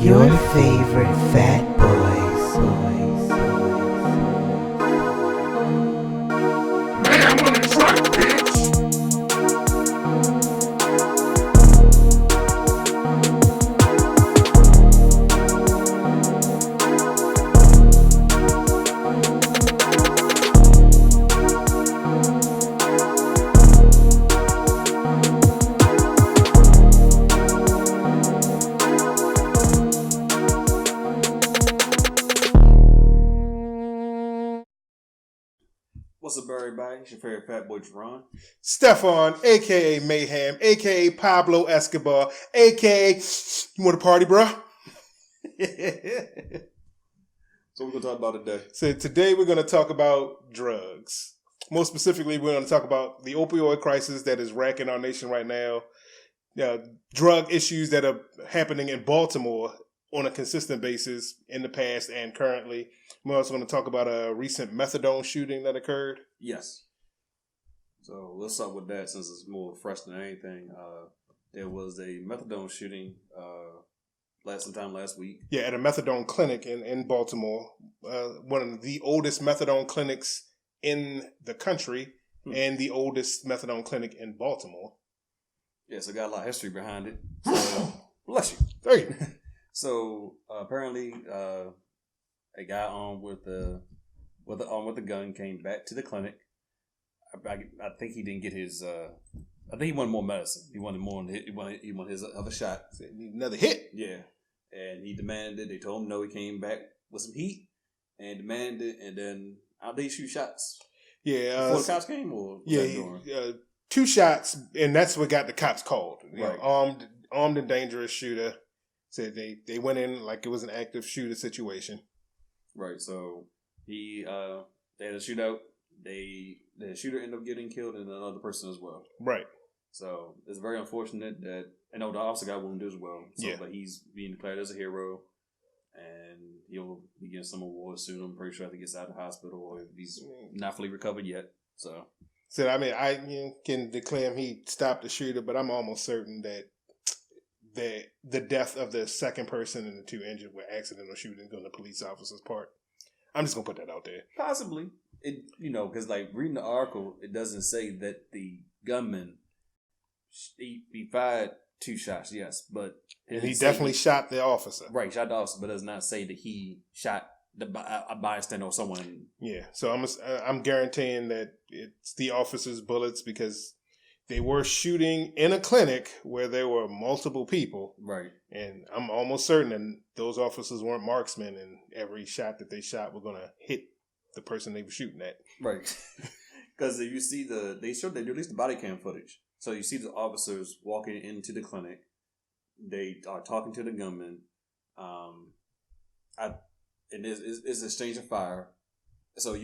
Your favorite fat boys. Man, I'm on the track, bitch. What's up, everybody? It's your favorite fat boy, Jerron. Stefan, a.k.a. Mayhem, a.k.a. Pablo Escobar, a.k.a. You want to party, bro? So we're going to talk about today. So today we're going to talk about drugs. More specifically, we're going to talk about the opioid crisis that is racking our nation right now, drug issues that are happening in Baltimore on a consistent basis in the past and currently. We're also going to talk about a recent methadone shooting that occurred. Yes. So let's start with that since it's more fresh than anything. There was a methadone shooting sometime last week. Yeah, at a methadone clinic in Baltimore. One of the oldest methadone clinics in the country and the oldest methadone clinic in Baltimore. Yeah, so got a lot of history behind it. So, bless you. Thank you. So apparently, a guy armed with a gun came back to the clinic. I think he didn't get his. I think he wanted more medicine. He wanted more. He wanted his other shot. Need another hit. Yeah, and he demanded. They told him no. He came back with some heat and demanded, and then out they shoot shots. Yeah, before the cops came, or was that during? 2 shots, and that's what got the cops called. Right. Armed and dangerous shooter. Said they went in like it was an active shooter situation. Right. So they had a shootout. The shooter ended up getting killed and another person as well. Right. So it's very unfortunate that the officer got wounded as well. So, yeah. But he's being declared as a hero, and he'll be getting some awards soon. I'm pretty sure if he gets out of the hospital or if he's not fully recovered yet. So I mean, I can declare him he stopped the shooter, but I'm almost certain that the death of the second person and the 2 injured were accidental shootings on the police officer's part. I'm just gonna put that out there. Possibly, because like reading the article, it doesn't say that the gunman he fired 2 shots. Yes, but he definitely shot the officer. Right, shot the officer, but does not say that he shot a bystander or someone. Yeah, so I'm guaranteeing that it's the officer's bullets because they were shooting in a clinic where there were multiple people. Right. And I'm almost certain that those officers weren't marksmen and every shot that they shot were going to hit the person they were shooting at. Right. Because if you see they released the body cam footage. So you see the officers walking into the clinic. They are talking to the gunman. And it's exchange of fire. So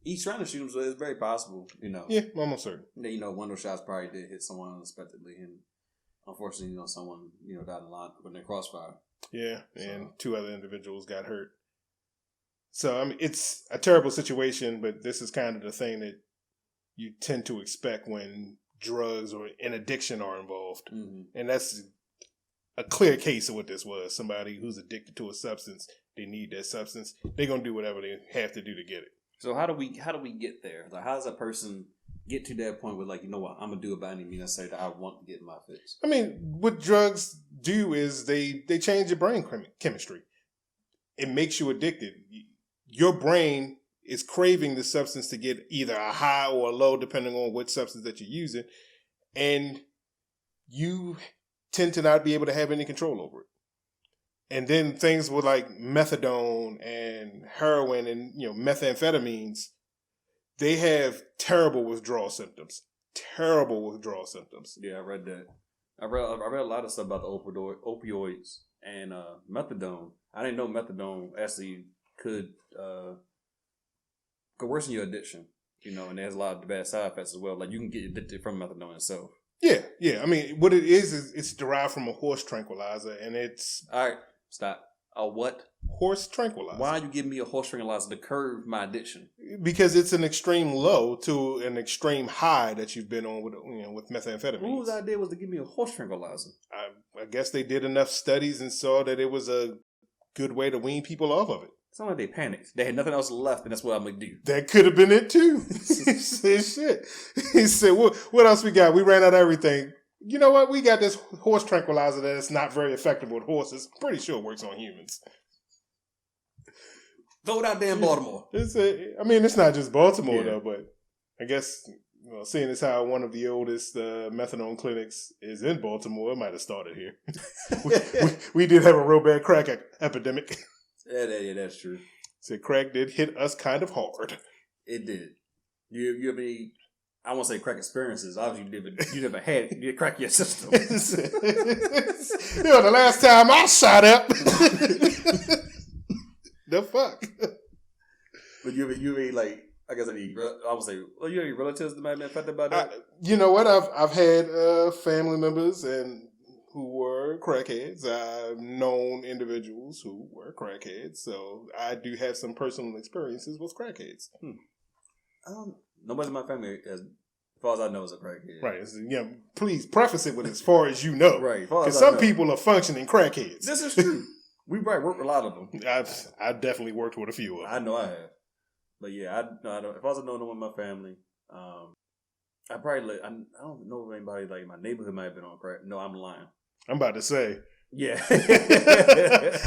he's trying to shoot him, so it's very possible, Yeah, almost certain. One of those shots probably did hit someone unexpectedly, and unfortunately, someone, died in line when they crossfire. Yeah, and 2 other individuals got hurt. So, I mean, it's a terrible situation, but this is kind of the thing that you tend to expect when drugs or an addiction are involved. Mm-hmm. And that's a clear case of what this was. Somebody who's addicted to a substance, they need that substance. They're going to do whatever they have to do to get it. So how do we get there? Like, how does a person get to that point where, like, you know what, I'm gonna do it by any means necessary that I want to get my fix? I mean, what drugs do is they change your brain chemistry. It makes you addicted. Your brain is craving the substance to get either a high or a low, depending on what substance that you're using, and you tend to not be able to have any control over it. And then things with like methadone and heroin and methamphetamines, they have terrible withdrawal symptoms. Terrible withdrawal symptoms. Yeah, I read that. I read a lot of stuff about the opioids and methadone. I didn't know methadone actually could worsen your addiction. And there's a lot of bad side effects as well. Like you can get addicted from methadone itself. Yeah. I mean, what it is it's derived from a horse tranquilizer, and it's all right. Stop. A what? Horse tranquilizer. Why are you giving me a horse tranquilizer to curb my addiction? Because it's an extreme low to an extreme high that you've been on with methamphetamine. Whose idea was to give me a horse tranquilizer? I guess they did enough studies and saw that it was a good way to wean people off of it. It's not like they panicked. They had nothing else left, and that's what I'm going to do. That could have been it too. He said, shit. He said, what else we got? We ran out of everything. You know what? We got this horse tranquilizer that is not very effective with horses. Pretty sure it works on humans. Throw it out there in Baltimore. It's not just Baltimore, Yeah. though, but I guess, seeing as how one of the oldest methadone clinics is in Baltimore, it might have started here. we did have a real bad crack epidemic. Yeah, that's true. So crack did hit us kind of hard. It did. You have any, I won't say crack experiences. Obviously, you never had it. You crack your system. The last time I shot up. The fuck? But you like, I guess I would say, well, you have any relatives that might have been affected by that? You know what? I've had family members and who were crackheads. I've known individuals who were crackheads, so I do have some personal experiences with crackheads. Nobody in my family, as far as I know, is a crackhead. Right. Please preface it with as far as you know. Right. Because some people are functioning crackheads. This is true. We probably worked with a lot of them. I've definitely worked with a few of them. I know I have. But yeah, I don't. If I was to know no one in my family, I probably I don't know if anybody like in my neighborhood might have been on crack. No, I'm lying. I'm about to say. Yeah.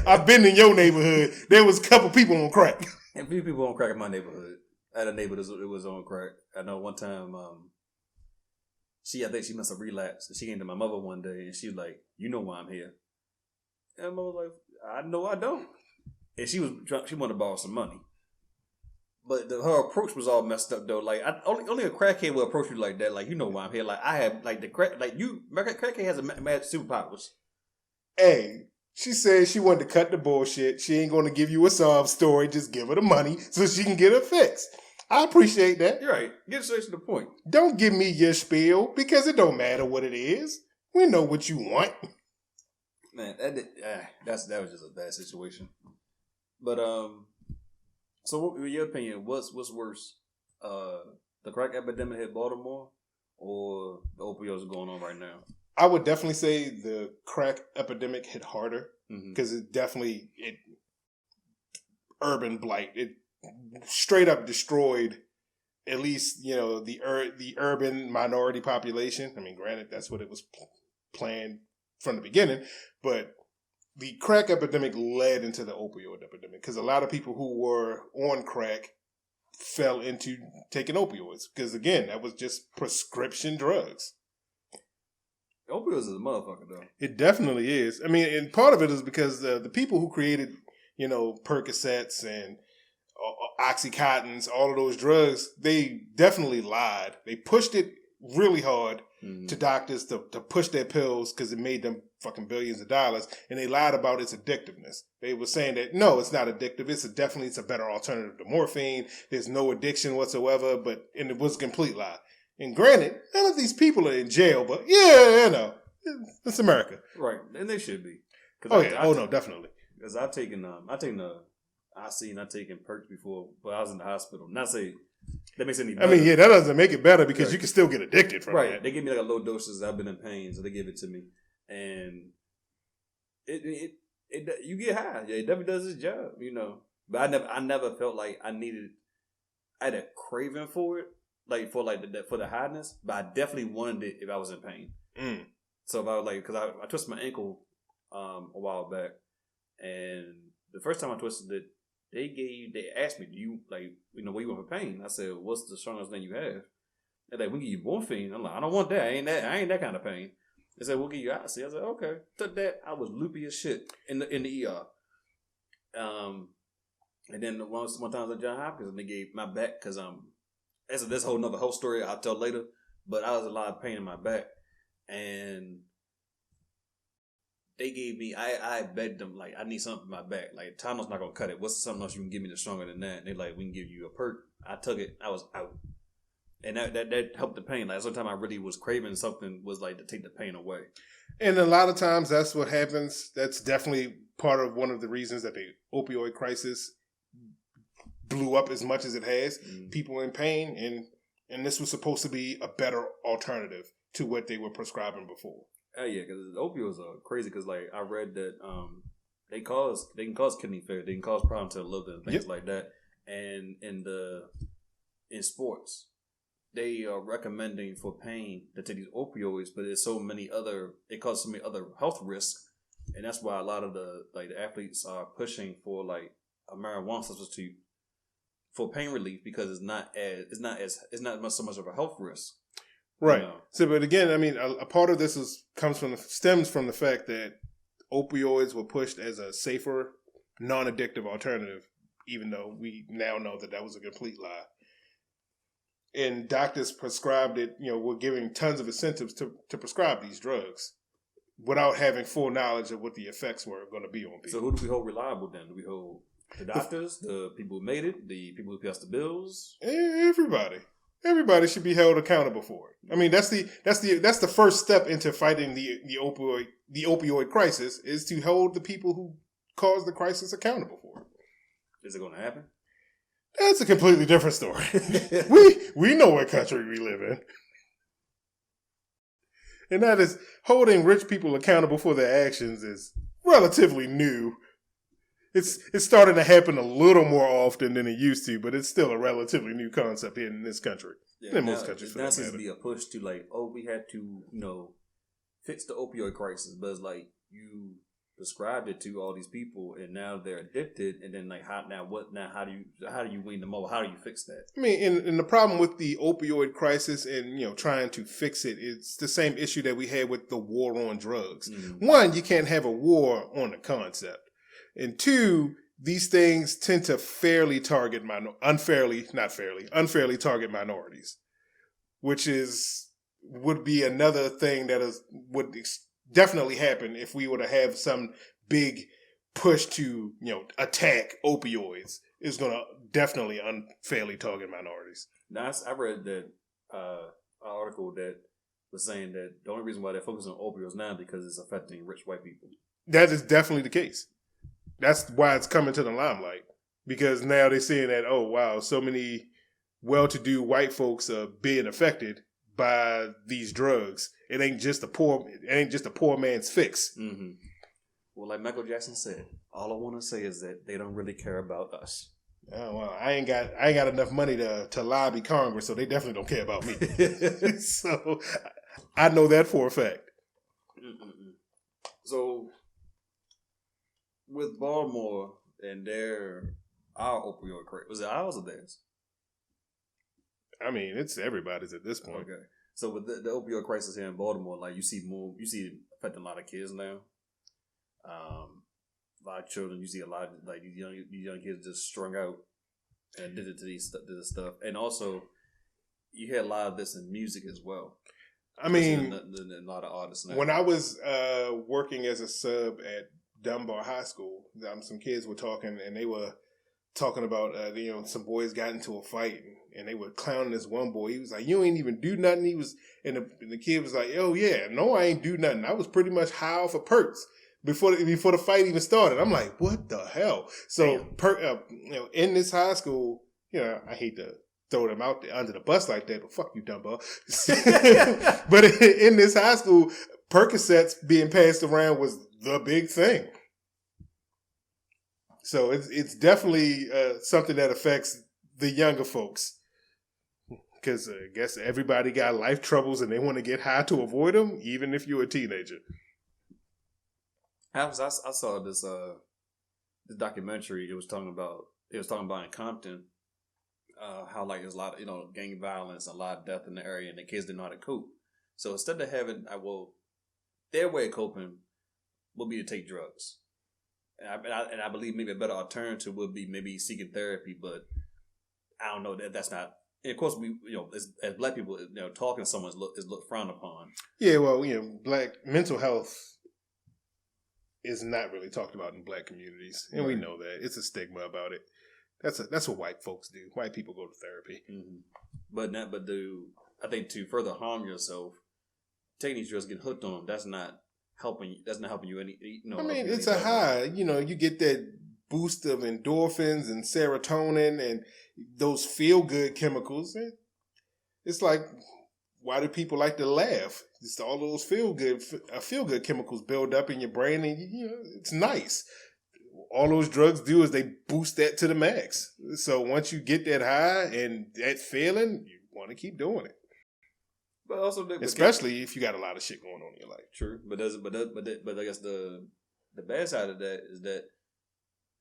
I've been in your neighborhood. There was a couple people on crack. And a few people on crack in my neighborhood. I had a neighbor that was on crack. I know one time, I think she must have relapsed. She came to my mother one day and she was like, "You know why I'm here?" And my mother was like, "I know I don't." And she wanted to borrow some money. But her approach was all messed up though. Like only a crackhead will approach you like that. Like, you know why I'm here. Like I have like the crack. Like crackhead has a mad superpowers. Hey, she said she wanted to cut the bullshit. She ain't going to give you a sob story. Just give her the money so she can get her fixed. I appreciate that. You're right. Get straight to the point. Don't give me your spiel because it don't matter what it is. We know what you want. Man, that was just a bad situation. But so what, in your opinion, what's worse, the crack epidemic hit Baltimore or the opioids going on right now? I would definitely say the crack epidemic hit harder because it urban blight. It straight up destroyed at least, the urban minority population. I mean, granted, that's what it was planned from the beginning, but the crack epidemic led into the opioid epidemic because a lot of people who were on crack fell into taking opioids because, again, that was just prescription drugs. Opioids is a motherfucker, though. It definitely is. I mean, and part of it is because the people who created, Percocets and Oxycontins, all of those drugs, they definitely lied. They pushed it really hard to doctors to push their pills because it made them fucking billions of dollars, and they lied about its addictiveness. They were saying that, no, it's not addictive. It's a better alternative to morphine. There's no addiction whatsoever, and it was a complete lie. And granted, none of these people are in jail, but yeah, it's America. Right, and they should be. No, definitely. Because I've taken perks before, but I was in the hospital. Not say that makes any better. I mean, yeah, that doesn't make it better because you can still get addicted from right. that. They give me like a low doses. I've been in pain, so they give it to me, and it you get high. Yeah, it definitely does its job, But I never felt like I had a craving for it, like for the highness. But I definitely wanted it if I was in pain. So if I was because I twisted my ankle a while back, and the first time I twisted it, they asked me, "Do you what you want for pain?" I said, "What's the strongest thing you have?" They're like, "We give you morphine." I'm like, "I don't want that. I ain't that kind of pain." They said, "We'll give you oxy." I said, "Okay." Took that. I was loopy as shit in the ER. And then one time I was at John Hopkins and they gave my back because this whole story I'll tell later. But I was in a lot of pain in my back, and they gave me. I begged them I need something for my back. Like Tylenol's not gonna cut it. What's something else you can give me that's stronger than that? And they we can give you a perk. I took it. I was out, and that helped the pain. Sometimes I really was craving something was to take the pain away. And a lot of times that's what happens. That's definitely part of one of the reasons that the opioid crisis blew up as much as it has. People in pain, and this was supposed to be a better alternative to what they were prescribing before. Yeah, because opioids are crazy. Because like I read that they can cause kidney failure, they can cause problems to the liver and things like that. And in sports, they are recommending for pain to take these opioids, but it causes so many other health risks, and that's why a lot of the athletes are pushing for like a marijuana substitute for pain relief, because it's not so much of a health risk. Right. You know? So, but again, I mean, a part of this stems from the fact that opioids were pushed as a safer, non-addictive alternative, even though we now know that was a complete lie. And doctors prescribed it, were giving tons of incentives to prescribe these drugs without having full knowledge of what the effects were going to be on people. So who do we hold reliable then? Do we hold the doctors, the people who made it, the people who passed the bills? Everybody. Everybody should be held accountable for it. I mean, that's the first step into fighting the opioid crisis, is to hold the people who caused the crisis accountable for it. Is it going to happen? That's a completely different story. we know what country we live in. And that is, holding rich people accountable for their actions is relatively new. It's starting to happen a little more often than it used to, but it's still a relatively new concept here in this country. Yeah, in most countries, for that seems to matter. be a push to like, we had to, fix the opioid crisis, but it's like you prescribed it to all these people, and now they're addicted, and then like how do you wean them over? How do you fix that? I mean, and the problem with the opioid crisis and trying to fix it, it's the same issue that we had with the war on drugs. Mm-hmm. One, you can't have a war on a concept. And two, these things tend to unfairly target minorities, which would be another thing that would definitely happen if we were to have some big push to attack opioids. It's going to definitely unfairly target minorities. Now, I read that an article that was saying that the only reason why they're focusing on opioids now is because it's affecting rich white people. That is definitely the case. That's why it's coming to the limelight, because now they're seeing that, oh wow, so many well-to-do white folks are being affected by these drugs. It ain't just a poor man's fix. Mm-hmm. Well, like Michael Jackson said, all I want to say is that they don't really care about us. Oh well, I ain't got enough money to lobby Congress, so they definitely don't care about me. So I know that for a fact. Mm-mm-mm. So with Baltimore and our opioid crisis, was it ours or theirs? I mean, it's everybody's at this point. Okay. So with the opioid crisis here in Baltimore, like you see it affecting a lot of kids now. A lot of children. You see a lot of like these young kids just strung out and addicted to this stuff. And also, you hear a lot of this in music as well. I mean, a lot of artists now. When I was working as a sub at Dunbar High School, some kids were talking, and they were talking about some boys got into a fight, and they were clowning this one boy. He was like, "You ain't even do nothing." And the kid was like, "Oh yeah, no, I ain't do nothing. I was pretty much high off of perks before the fight even started." I'm like, "What the hell?" So in this high school, I hate to throw them out there under the bus like that, but fuck you, Dunbar. But in this high school, Percocets being passed around was the big thing. So it's definitely something that affects the younger folks, because I guess everybody got life troubles and they want to get high to avoid them, even if you're a teenager. I saw this documentary. It was talking about in Compton how like there's a lot of gang violence and a lot of death in the area, and the kids didn't know how to cope. So instead of having their way of coping would be to take drugs. And I believe maybe a better alternative would be maybe seeking therapy, but I don't know that's not. And of course, we as black people, talking to someone is looked frowned upon. Yeah, well, black mental health is not really talked about in black communities, and we know that it's a stigma about it. That's what white folks do. White people go to therapy, but I think to further harm yourself, taking these drugs, getting hooked on them, that's not helping you any. I mean, it's a high. You get that boost of endorphins and serotonin and those feel good chemicals. It's like, why do people like to laugh? just all those feel good chemicals build up in your brain, and it's nice. All those drugs do is they boost that to the max. So once you get that high and that feeling, you want to keep doing it. But also, especially if you got a lot of shit going on in your life. True, but I guess the bad side of that is that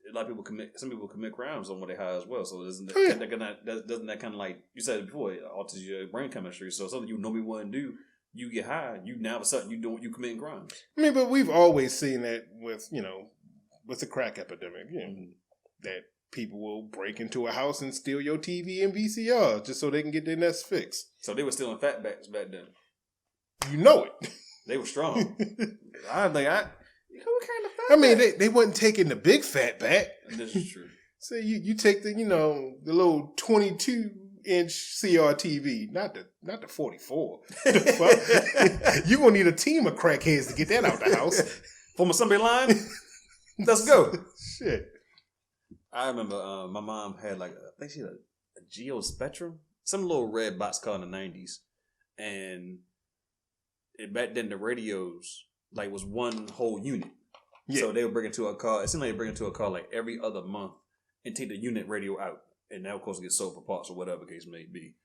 a lot of people some people commit crimes on when they high as well. So doesn't that kind of, like you said before, it alters your brain chemistry. So something you normally wouldn't do, you get high, you now all of a sudden you committing crimes. I mean, but we've always seen that with the crack epidemic, that people will break into a house and steal your TV and VCR just so they can get their nest fixed. So they were stealing fatbacks back then. You know it. They were strong. What kind of fatback? I mean, they wasn't taking the big fat back. This is true. So you take the the little 22-inch CRTV, not the 44. You gonna need a team of crackheads to get that out the house. From assembly line. Let's go. Shit. I remember my mom had I think she had a Geo Spectrum, some little red box car in the 90s. And back then the radios was one whole unit. Yeah. So they would bring it to a car. It seemed like they bring it to a car every other month and take the unit radio out. And that, of course, get sold for parts or whatever the case may be.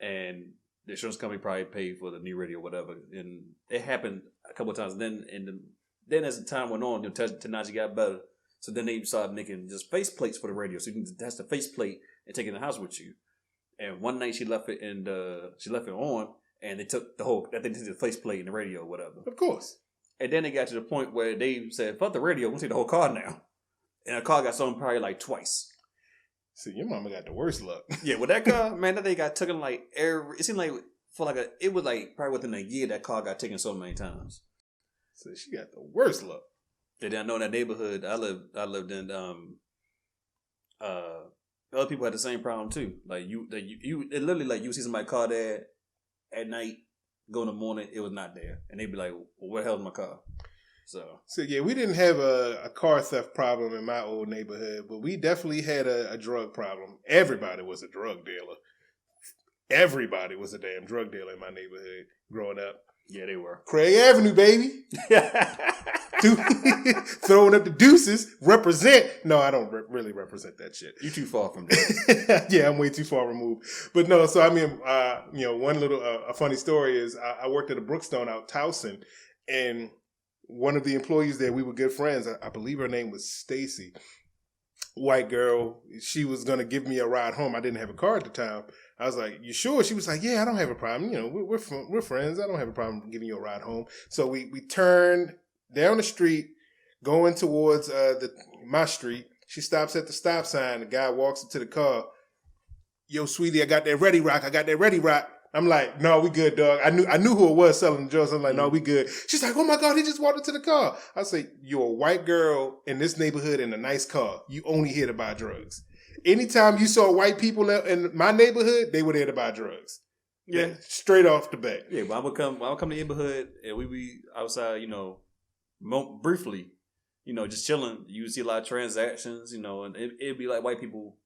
And the insurance company probably paid for the new radio or whatever. And it happened a couple of times. Then as the time went on, technology got better. So then they started making just face plates for the radio. So you can test the face plate and take it in the house with you. And one night she left it on, and they took the face plate and the radio or whatever. Of course. And then they got to the point where they said, fuck the radio, we'll take the whole car now. And the car got sold probably twice. See, your mama got the worst luck. Yeah, with that car, man, that thing got taken it seemed like it was probably within a year that car got taken so many times. So she got the worst luck. And then I know in that neighborhood I lived in, other people had the same problem too. It literally you see somebody car there at night, go in the morning, it was not there. And they'd be like, well, where the hell's my car? So yeah, we didn't have a car theft problem in my old neighborhood, but we definitely had a drug problem. Everybody was a drug dealer. Everybody was a damn drug dealer in my neighborhood growing up. Yeah, they were. Craig Avenue, baby. Throwing up the deuces. Represent. No, I don't really represent that shit. You too far from that. Yeah, I'm way too far removed. But no, so I mean, one little a funny story is I worked at a Brookstone out Towson, and one of the employees there, we were good friends. I believe her name was Stacy. White girl. She was going to give me a ride home. I didn't have a car at the time. I was like, you sure? She was like, yeah, I don't have a problem. We're friends. I don't have a problem giving you a ride home. So we turned down the street, going towards my street. She stops at the stop sign. The guy walks up to the car. Yo, sweetie, I got that Ready Rock. I'm like, no, we good, dog. I knew who it was selling the drugs. I'm like, no, we good. She's like, oh my God, he just walked into the car. I say, you're a white girl in this neighborhood in a nice car. You only here to buy drugs. Anytime you saw white people in my neighborhood, they were there to buy drugs. Yeah, straight off the bat. Yeah, when I would come to the neighborhood and we be outside, briefly, just chilling. You would see a lot of transactions, and it'd be like white people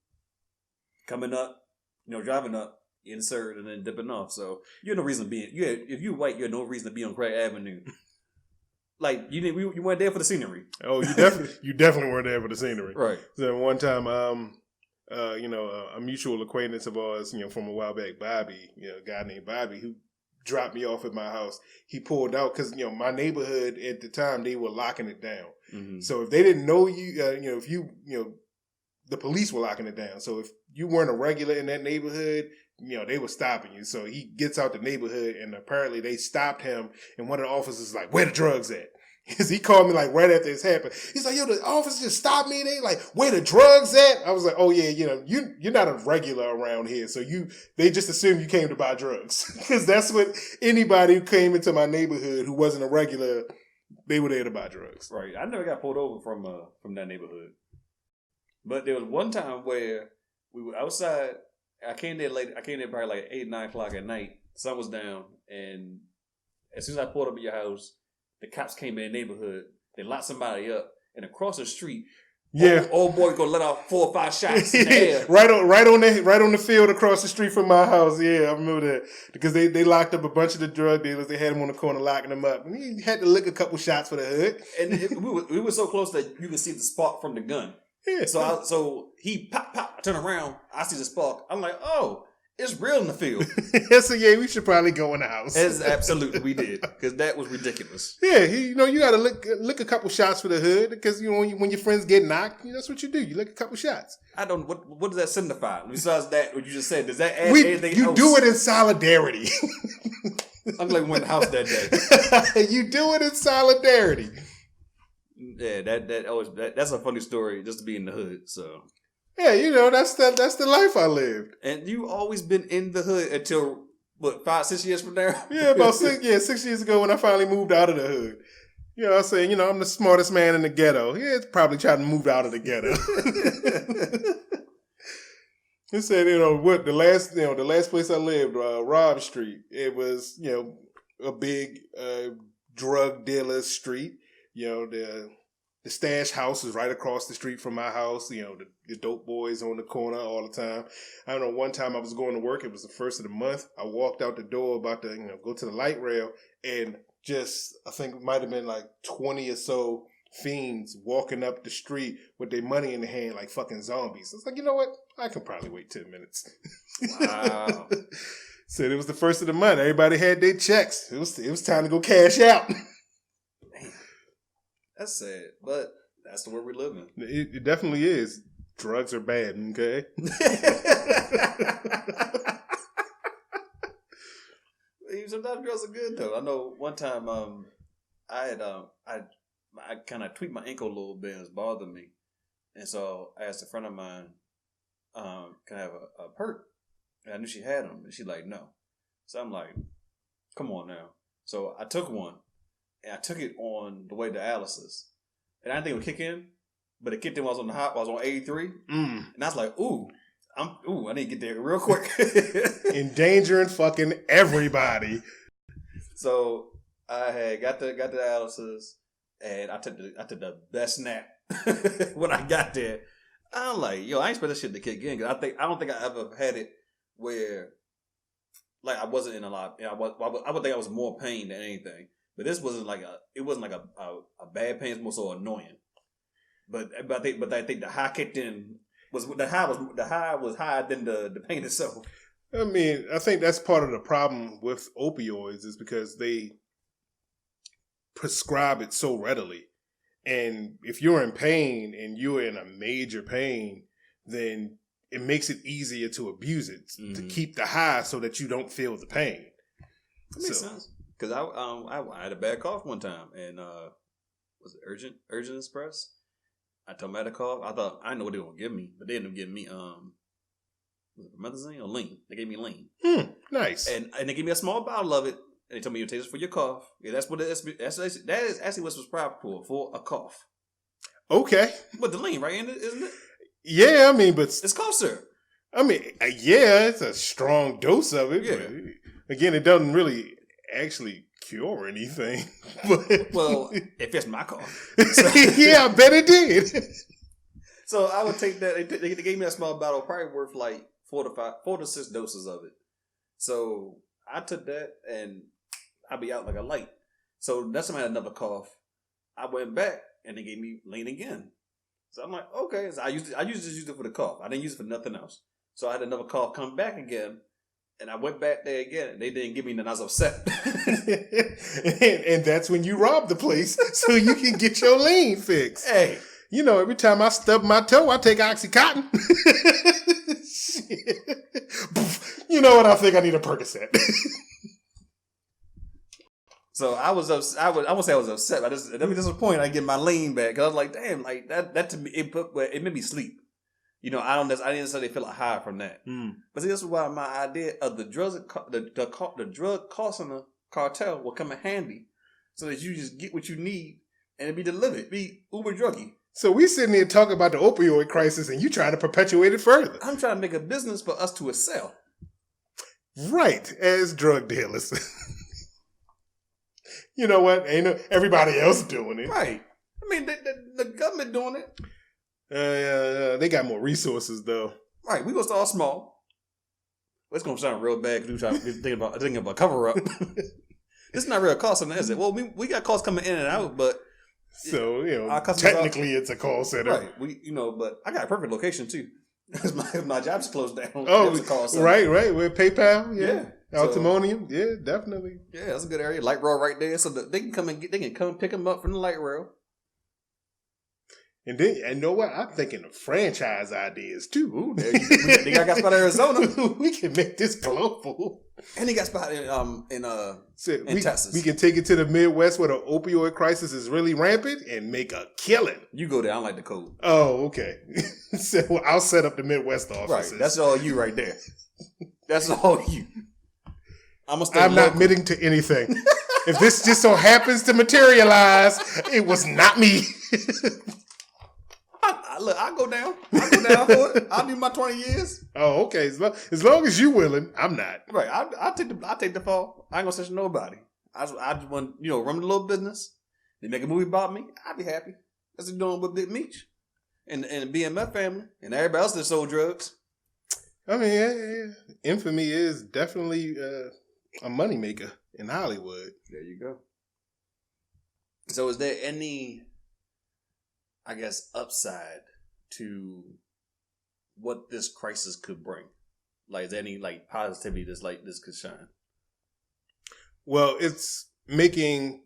coming up, driving up, getting served, and then dipping off. So you had no reason to be. If you're white, you had no reason to be on Craig Avenue. You weren't there for the scenery. Oh, you definitely weren't there for the scenery, right? So one time, a mutual acquaintance of ours, from a while back, Bobby, a guy named Bobby, who dropped me off at my house. He pulled out because, my neighborhood at the time, they were locking it down. Mm-hmm. So if they didn't know you, if you, the police were locking it down. So if you weren't a regular in that neighborhood, they were stopping you. So he gets out the neighborhood and apparently they stopped him. And one of the officers is like, where the drugs at? Because he called me right after this happened. He's like, yo, the officer just stopped me. They like, where the drugs at? I was like, oh yeah, you're not a regular around here. So they just assumed you came to buy drugs. Because that's what anybody who came into my neighborhood who wasn't a regular, they were there to buy drugs. Right. I never got pulled over from that neighborhood. But there was one time where we were outside. I came there late. I came there probably 8, 9 o'clock at night. Sun was down. And as soon as I pulled up at your house, the cops came in the neighborhood. They locked somebody up. And across the street, Yeah. Old boy gonna let off 4 or 5 shots in the air. right on the field across the street from my house. Yeah, I remember that because they locked up a bunch of the drug dealers. They had them on the corner locking them up, and he had to lick a couple shots for the hood. And we were so close that you could see the spark from the gun. Yeah. So he pop. I turn around. I see the spark. I'm like, oh, it's real in the field. So yeah, we should probably go in the house. Absolutely, we did because that was ridiculous. Yeah, you got to lick a couple shots for the hood because when your friends get knocked, that's what you do. You lick a couple shots. I don't. What does that signify? Besides that, what you just said, does that add anything you else? do it in solidarity. I'm glad we went to the house that day. You do it in solidarity. Yeah, that's a funny story just to be in the hood. So yeah, that's the life I lived. And you always been in the hood until what 5-6 years from now? Yeah, about 6 years ago when I finally moved out of the hood. I say, I'm the smartest man in the ghetto. Yeah, it's probably trying to move out of the ghetto. He said, the last place I lived, Robb Street. It was, a big drug dealer street. The stash house is right across the street from my house. The dope boys on the corner all the time. I don't know, one time I was going to work. It was the first of the month. I walked out the door about to, go to the light rail, and I think it might have been like 20 or so fiends walking up the street with their money in their hand like fucking zombies. It's like, you know what? I can probably wait 10 minutes. Wow. Said it was the first of the month. Everybody had their checks. It was time to go cash out. Damn. That's sad, but that's the world we live in. It definitely is. Drugs are bad, okay? Sometimes drugs are good though. I know one time I kind of tweaked my ankle a little bit and it was bothering me, and so I asked a friend of mine, "Can I have a perk?" And I knew she had them, and she like no. So I'm like, "Come on now." So I took one, and I took it on the way to Alice's, and I didn't think it would kick in, but it kicked in while I was on 83, and I was like, "Ooh." I need to get there real quick. Endangering fucking everybody. So I had got to Alice's, and I took the best nap when I got there. I'm like, I ain't expect this shit to kick in because I don't think I ever had it where like I wasn't in a lot. I would think I was more pain than anything, but this wasn't like a bad pain. It's more so annoying. But I think the high kicked in. The high was higher than the pain itself. I mean, I think that's part of the problem with opioids is because they prescribe it so readily. And if you're in pain and you're in a major pain, then it makes it easier to abuse it, to keep the high so that you don't feel the pain. That makes sense. Because I had a bad cough one time, and was it Urgent Express? I told them I had a cough. I thought, I didn't know what they were going to give me, but they ended up giving me, was it Methadone or lean? They gave me lean. Nice. And they gave me a small bottle of it, and they told me you take this for your cough. Yeah, that is actually what's prescribed for a cough. Okay. But the lean, right, isn't it? Yeah, I mean, but it's cough syrup. I mean, yeah, it's a strong dose of it. Yeah. But again, it doesn't really actually cure anything. But well, it fits my cough. Yeah, I bet it did. So I would take that. They gave me a small bottle, probably worth like 4 to 6 doses of it. So I took that, and I'd be out like a light. So next time I had another cough, I went back, and they gave me lean again. So I'm like, okay. So I used to use it for the cough. I didn't use it for nothing else. So I had another cough come back again. And I went back there again, and they didn't give me none. I was upset. and that's when you rob the place so you can get your lean fixed. Hey. Every time I stub my toe, I take Oxycontin. You know what? I think I need a Percocet. So I was upset. I won't say I was upset. But this was the point. I get my lean back. Because I was like, damn, like that to me, it made me sleep. I didn't necessarily feel a high from that. But see, this is why my idea of the drug cartel will come in handy, so that you just get what you need and it be delivered. Be uber druggy. So we sitting here talking about the opioid crisis, and you trying to perpetuate it further. I'm trying to make a business for us to excel. Right, as drug dealers. You know what? Ain't everybody else doing it. Right. I mean, the government doing it. They got more resources though. Right, we gonna start small. It's gonna sound real bad because we're thinking about cover up. It's not real cost center, is it? Well, we got calls coming in and out, but So our customers technically it's a call center, right? But I got a perfect location too. If my job's closed down, Oh, it's a call center. right. With PayPal, Yeah. Altimonium, yeah, definitely. Yeah, that's a good area. Light rail right there, so that they can come pick them up from the light rail. And then, you know what? I'm thinking of franchise ideas too. Ooh, they got spot in Arizona. We can make this global. And they got spot in Texas. We can take it to the Midwest where the opioid crisis is really rampant and make a killing. You go there. I don't like the code. Oh, okay. So I'll set up the Midwest offices. Right. That's all you right there. That's all you. I'm not admitting to anything. If this just so happens to materialize, it was not me. Look, I'll go down. I'll go down for it. I'll do my 20 years. Oh, okay. As long as you willing, I'm not. Right. I'll take the fall. I ain't gonna session nobody. I just want, run the little business. They make a movie about me. I'll be happy. That's what they're doing with Big Meech and the BMF family and everybody else that sold drugs. I mean, yeah. Infamy is definitely a moneymaker in Hollywood. There you go. So is there any, I guess, upside to what this crisis could bring? Like, is there any positivity this could shine? Well, it's making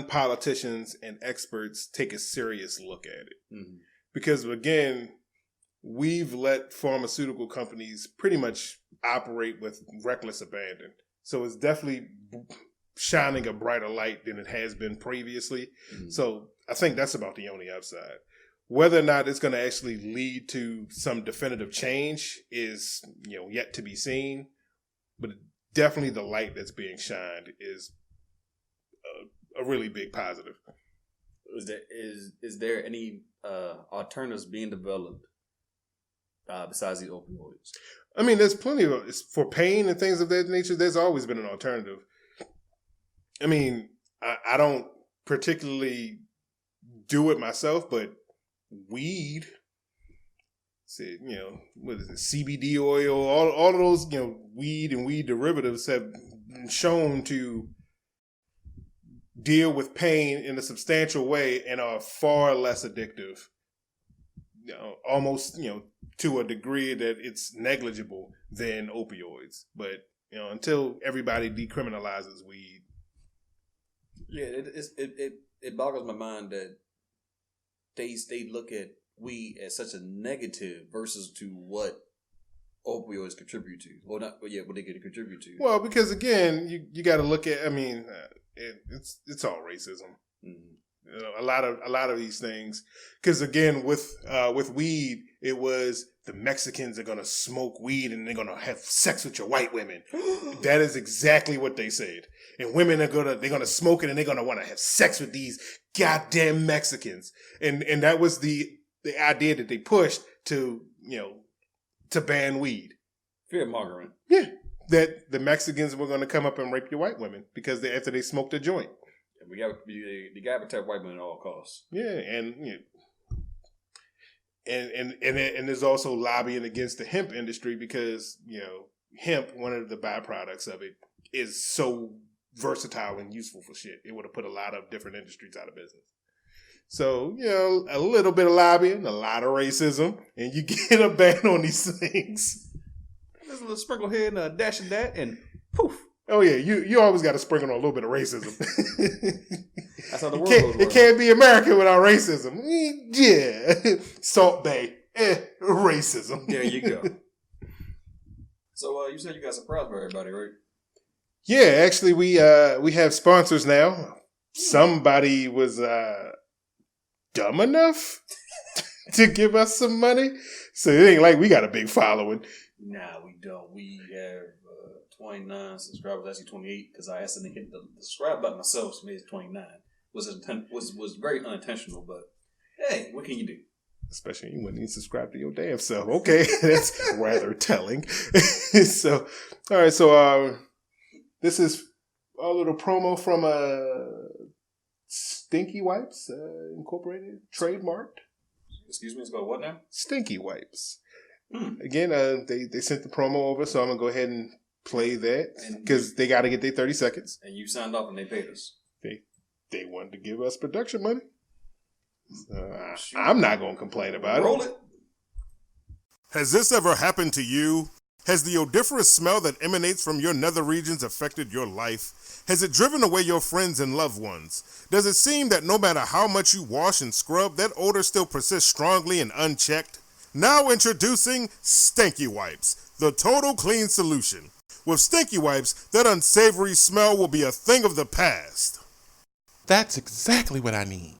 politicians and experts take a serious look at it. Mm-hmm. Because again, we've let pharmaceutical companies pretty much operate with reckless abandon. So it's definitely shining a brighter light than it has been previously. Mm-hmm. So I think that's about the only upside. Whether or not it's going to actually lead to some definitive change is, yet to be seen. But definitely the light that's being shined is a really big positive. Is there any alternatives being developed besides the opioids? I mean, there's plenty of for pain and things of that nature. There's always been an alternative. I mean, I don't particularly do it myself, but weed, what is it, CBD oil, all of those, weed and weed derivatives have been shown to deal with pain in a substantial way and are far less addictive. Almost, to a degree that it's negligible than opioids. But, until everybody decriminalizes weed. Yeah, it boggles my mind that they look at weed as such a negative versus to what opioids contribute to. Well, not, but yeah, what they can contribute to. Well, because again, you got to look at. I mean, it's all racism. Mm-hmm. A lot of these things. Because again, with weed, it was the Mexicans are gonna smoke weed and they're gonna have sex with your white women. That is exactly what they said. And women they're gonna smoke it and they're gonna want to have sex with these goddamn Mexicans. And that was the idea that they pushed to ban weed. Fear mongering. Yeah. That the Mexicans were gonna come up and rape your white women because after they smoked a joint. We got to protect white men at all costs. Yeah, and there's also lobbying against the hemp industry because hemp, one of the byproducts of it, is so versatile and useful for shit. It would have put a lot of different industries out of business. So a little bit of lobbying, a lot of racism, and you get a ban on these things. There's a little sprinkle here and a dash of that, and poof. Oh yeah, you always got to sprinkle on a little bit of racism. That's how the world goes. It can't be America without racism. Yeah, Salt Bay, racism. There you go. So you said you got surprised by everybody, right? Yeah, actually we have sponsors now. Somebody was dumb enough to give us some money, so it ain't like we got a big following. Nah, we don't. We have 29 subscribers, actually 28, because I accidentally hit the subscribe button myself, so maybe it's 29. Was very unintentional, but hey, what can you do? Especially you wouldn't even subscribe to your damn self. Okay, that's rather telling. So, all right, so this is a little promo from StinkiWipes Incorporated, trademarked. Excuse me, it's called what now? StinkiWipes. Again, they sent the promo over, so I'm going to go ahead and play that because they got to get their 30 seconds. And you signed off and they paid us. They wanted to give us production money. I'm not going to complain about Roll it. Has this ever happened to you? Has the odoriferous smell that emanates from your nether regions affected your life? Has it driven away your friends and loved ones? Does it seem that no matter how much you wash and scrub, that odor still persists strongly and unchecked? Now introducing StinkiWipes, the total clean solution. With StinkiWipes, that unsavory smell will be a thing of the past. That's exactly what I need.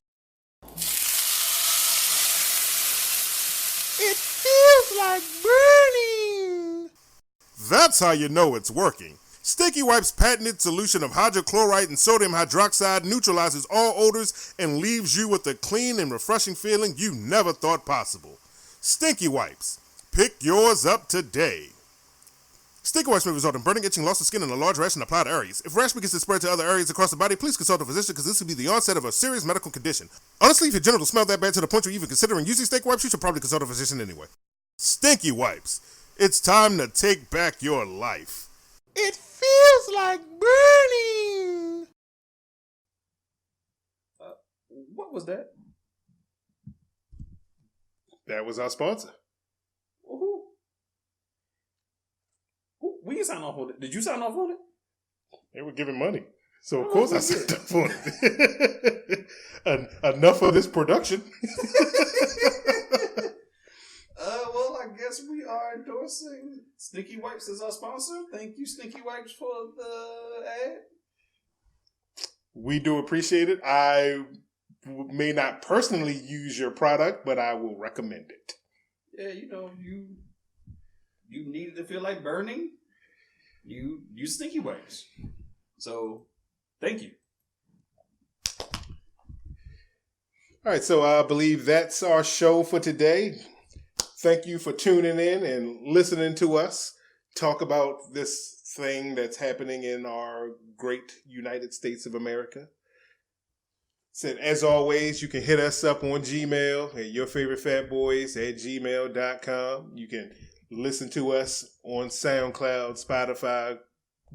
It feels like burning. That's how you know it's working. StinkiWipes' patented solution of hydrochloride and sodium hydroxide neutralizes all odors and leaves you with a clean and refreshing feeling you never thought possible. StinkiWipes. Pick yours up today. StinkiWipes may result in burning, itching, loss of skin, and a large rash in applied areas. If rash begins to spread to other areas across the body, please consult a physician because this could be the onset of a serious medical condition. Honestly, if your genitals smell that bad to the point you're even considering using StinkiWipes, you should probably consult a physician anyway. StinkiWipes. It's time to take back your life. It feels like burning. What was that? That was our sponsor. Who? We can sign off on it. Did you sign off on it? They were giving money. So, of course, I signed up for it. Enough of this production. Well, I guess we are endorsing StinkiWipes as our sponsor. Thank you, StinkiWipes, for the ad. We do appreciate it. I may not personally use your product, but I will recommend it. Yeah, you needed to feel like burning. You use StinkiWipes. So, thank you. All right, so I believe that's our show for today. Thank you for tuning in and listening to us talk about this thing that's happening in our great United States of America. Said, as always, you can hit us up on Gmail at yourfavoritefatboys@gmail.com. You can listen to us on SoundCloud, Spotify,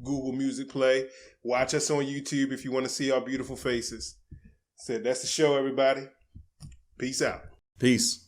Google Music Play. Watch us on YouTube if you want to see our beautiful faces. Said, that's the show, everybody. Peace out. Peace.